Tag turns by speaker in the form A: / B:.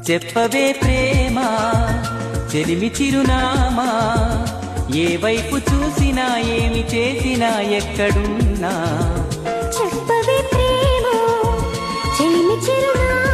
A: చెప్పవే ప్రేమ చెలిమి చిరునామా, ఏ వైపు చూసినా ఏమి చేసినా ఎక్కడున్నా.
B: చెప్పవే ప్రేమ చెలిమి చిరునామా,